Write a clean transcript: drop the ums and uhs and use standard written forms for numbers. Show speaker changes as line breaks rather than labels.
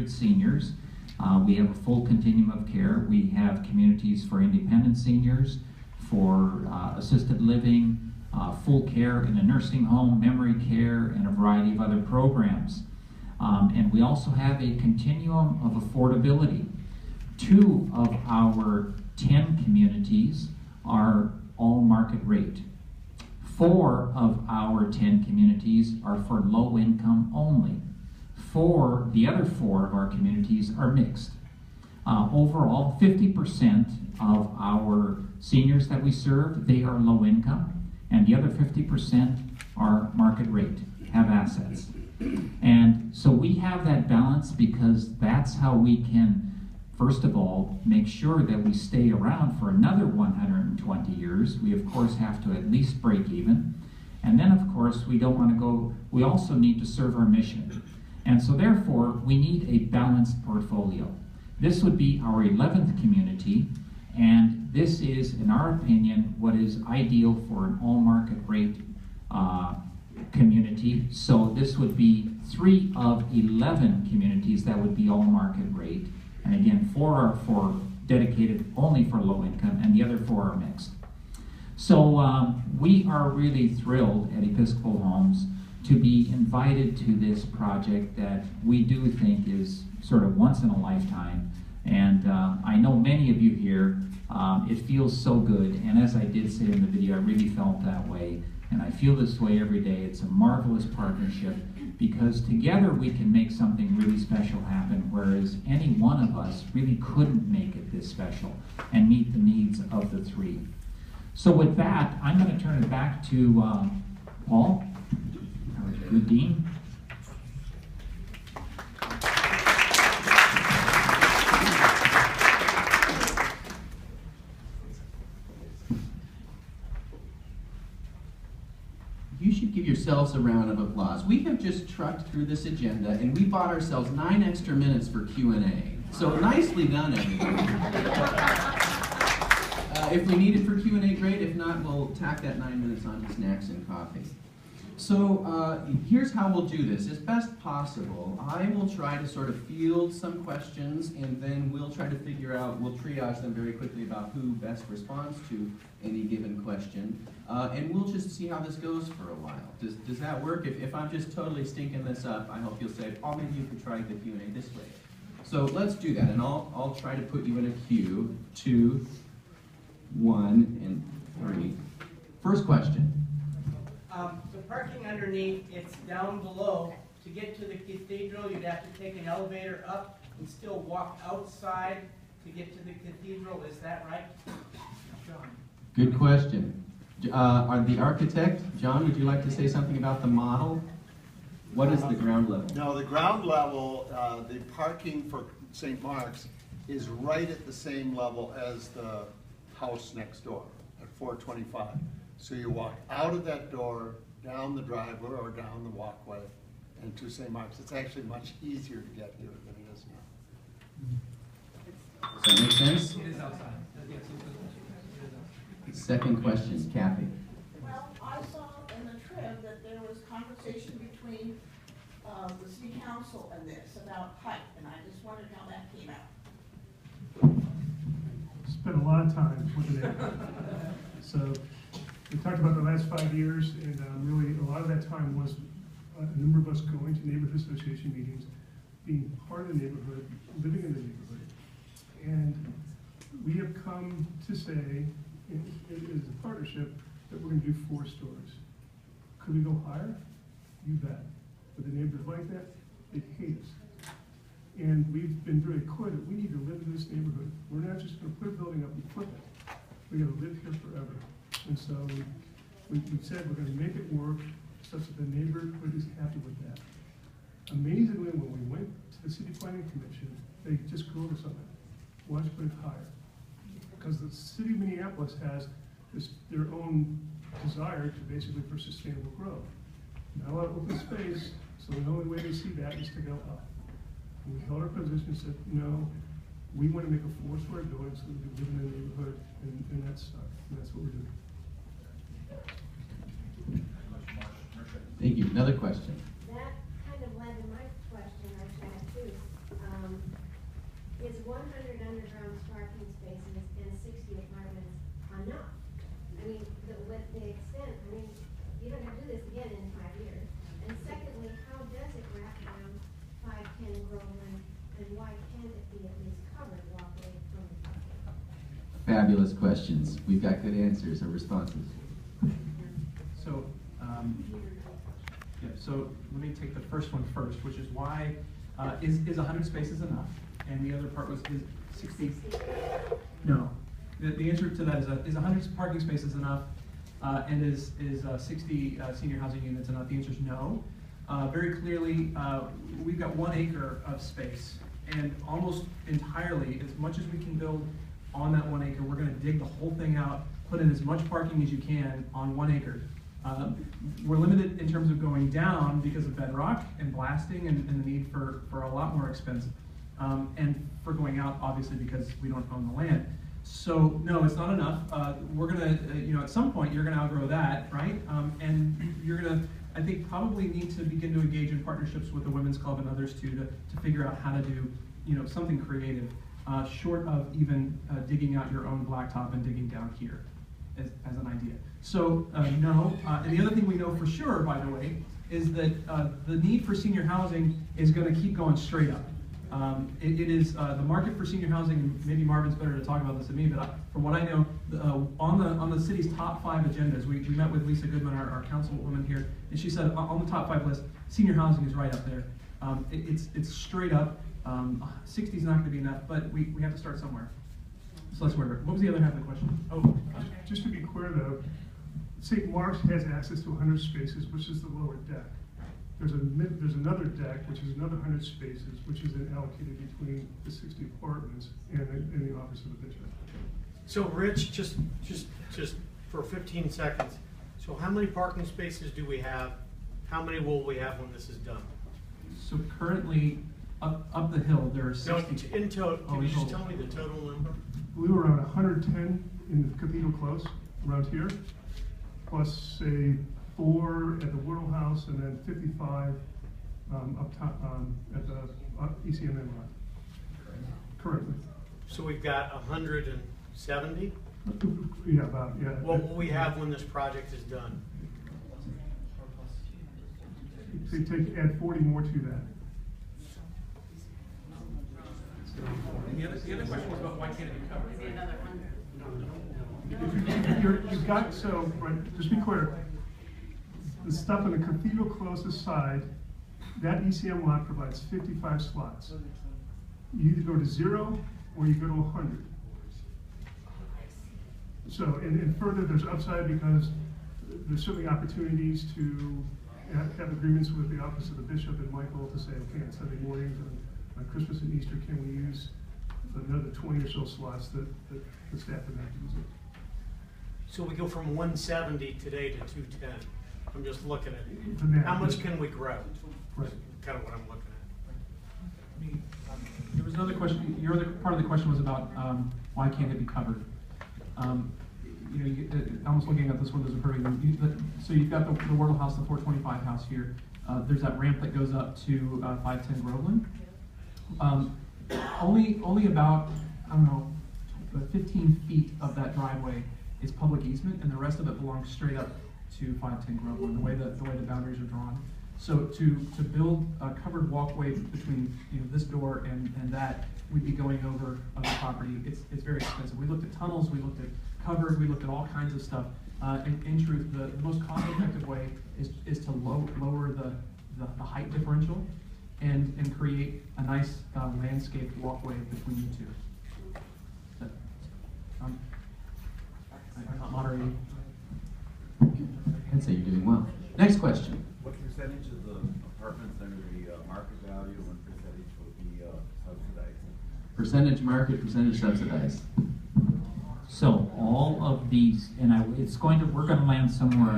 100 seniors. We have a full continuum of care. We have communities for independent seniors, for assisted living, full care in a nursing home, memory care, and a variety of other programs. And we also have a continuum of affordability. 2 of our 10 communities are all market rate. 4 of our 10 communities are for low income only. The other 4 of our communities are mixed. Overall, 50% of our seniors that we serve, they are low income, and the other 50% are market rate, have assets. And so we have that balance because that's how we can, first of all, make sure that we stay around for another 120 years. We, of course, have to at least break even. And then, of course, we don't want to go, we also need to serve our mission. And so, therefore, we need a balanced portfolio. This would be our 11th community, and this is, in our opinion, what is ideal for an all-market rate community. So this would be 3 of 11 communities that would be all-market rate. And again, 4 are dedicated only for low income, and the other 4 are mixed. So we are really thrilled at Episcopal Homes to be invited to this project that we do think is sort of once in a lifetime. And I know many of you here, it feels so good. And as I did say in the video, I really felt that way. And I feel this way every day. It's a marvelous partnership because together we can make something really special happen, whereas any one of us really couldn't make it this special and meet the needs of the 3. So with that, I'm going to turn it back to Paul, our good dean.
You should give yourselves a round of applause. We have just trucked through this agenda and we bought ourselves 9 extra minutes for Q&A. So nicely done, everyone. If we need it for Q&A, great. If not, we'll tack that 9 minutes onto snacks and coffee. So here's how we'll do this. As best possible, I will try to sort of field some questions and then we'll try to figure out, we'll triage them very quickly about who best responds to any given question. And we'll just see how this goes for a while. Does that work? If I'm just totally stinking this up, I hope you'll say, oh, maybe you could try the Q&A this way. So let's do that, and I'll try to put you in a queue, 2, 1, and 3. First question.
The parking underneath, it's down below. To get to the cathedral, you'd have to take an elevator up and still walk outside to get to the cathedral. Is that right? John.
Good question. The architect, John, would you like to say something about the model? What is the ground level?
No, the ground level, the parking for St. Mark's is right at the same level as the house next door at 425. So you walk out of that door, down the driveway or down the walkway, and to St. Mark's. It's actually much easier to get here than it is now.
Does that make sense?
It is outside.
Second question, Kathy.
Well, I saw in the trib that there was conversation between the city council and this about height, and I just wondered how that came out.
Spent a lot of time looking at it. So we talked about the last 5 years, and really a lot of that time was a number of us going to neighborhood association meetings, being part of the neighborhood, living in the neighborhood. And we have come to say, it is a partnership, that we're going to do 4 stores. Could we go higher? You bet. But the neighbors like that, they hate us. And we've been very clear that we need to live in this neighborhood. We're not just going to put a building up and flip it. We're going to live here forever. And so we've said we're going to make it work such that the neighborhood is happy with that. Amazingly, when we went to the City Planning Commission, they just grew us on that. Why don't you put it higher? Because the city of Minneapolis has their own desire to basically for sustainable growth. Not a lot of open space, so the only way to see that is to go up. And we held our position and said, no, we want to make a 4-story building so that we can live in the neighborhood, and that's what we're doing.
Thank you. Another question.
That kind of led to my question I had too. And why can't it be at least covered walkway from the parking?
Fabulous questions. We've got good answers or responses.
So, so let me take the first one first, which is why is 100 spaces enough? And the other part was, is 60? No. The answer to that is 100 parking spaces enough? And is 60 senior housing units enough? The answer is no. Very clearly, we've got 1 acre of space, and almost entirely, as much as we can build on that 1 acre, we're going to dig the whole thing out, put in as much parking as you can on 1 acre. We're limited in terms of going down because of bedrock and blasting and the need for a lot more expense. And for going out, obviously, because we don't own the land. So no, it's not enough. We're gonna, at some point, you're gonna outgrow that, right? And you're gonna, I think, probably need to begin to engage in partnerships with the Women's Club and others too to figure out how to do, something creative, short of even digging out your own blacktop and digging down here as an idea. So no, and the other thing we know for sure, by the way, is that the need for senior housing is going to keep going straight up. It is the market for senior housing, and maybe Marvin's better to talk about this than me, but from what I know, on the city's top 5 agendas, we met with Lisa Goodman, our councilwoman here, and she said on the top 5 list, senior housing is right up there. It's straight up. 60 is not going to be enough, but we have to start somewhere. So let's work. What was the other half of the question? Oh,
Just to be clear though, St. Mark's has access to 100 spaces, which is the lower deck. There's another deck, which is another 100 spaces, which is then allocated between the 60 apartments and the office of the bishop.
So Rich, just for 15 seconds, so how many parking spaces do we have? How many will we have when this is done?
So currently, up the hill, there are 60.
No, in total, can you just tell me the total number?
We were around 110 in the Cathedral Close, around here, plus say 4 at the Whirtle House, and then 55 up top at the ECMN lot. Currently.
So we've got 170?
Yeah, about, yeah.
What will we have when this project is done?
Add 40 more to that.
The other question was about why can't it be covered?
You've got, so, right, just be clear, the stuff on the Cathedral Closest side, that ECM lot provides 55 slots. You either go to 0 or you go to 100. So, and further, there's upside because there's certainly opportunities to have agreements with the Office of the Bishop and Michael to say, okay, on Sunday mornings and on Christmas and Easter, can we use another 20 or so slots that the staff would have to use it.
So we go from 170 today to 210. I'm just looking at
Now,
how much can we grow?
Right.
Kind of what I'm looking at.
There was another question. Your other part of the question was about why can't it be covered? Almost looking at this one, there's a perfect one. So you've got the Whirtle House, the 425 house here. There's that ramp that goes up to 510 Groveland. Only about, I don't know, 15 feet of that driveway is public easement, and the rest of it belongs straight up to 510 Groveland, the way the boundaries are drawn. So to build a covered walkway between this door and that, we'd be going over other property. It's very expensive. We looked at tunnels, we looked at covered, we looked at all kinds of stuff. In truth, the most cost-effective way is to lower the height differential and create a nice landscaped walkway between the two. I'm not moderating.
I'd say you're doing well. Next question.
What percentage of the apartments under the market value, and what percentage will be subsidized?
Percentage market, percentage subsidized.
So all of these, and we're going to land somewhere